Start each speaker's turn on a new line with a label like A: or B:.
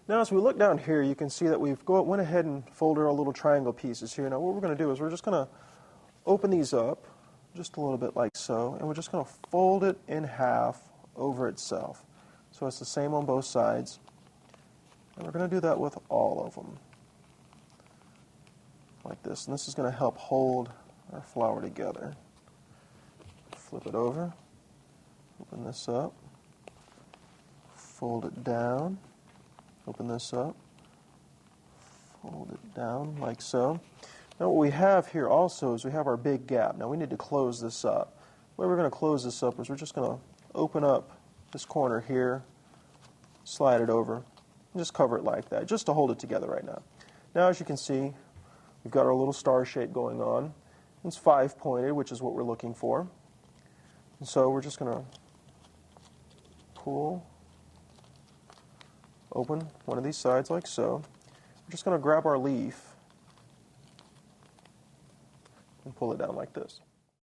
A: Now as we look down here, you can see that went ahead and folded our little triangle pieces here. Now what we're going to do is we're just going to open these up just a little bit like so, and we're just going to fold it in half over itself. So it's the same on both sides. And we're going to do that with all of them, like this. And this is going to help hold our flour together. Flip it over, open this up, fold it down, open this up, fold it down like so. Now what we have here also is we have our big gap. Now we need to close this up. The way we're going to close this up is we're just going to open up this corner here, slide it over, and just cover it like that, just to hold it together right now. Now as you can see, we've got our little star shape going on. It's 5-pointed, which is what we're looking for. And so we're just going to pull, open one of these sides like so. We're just going to grab our leaf and pull it down like this.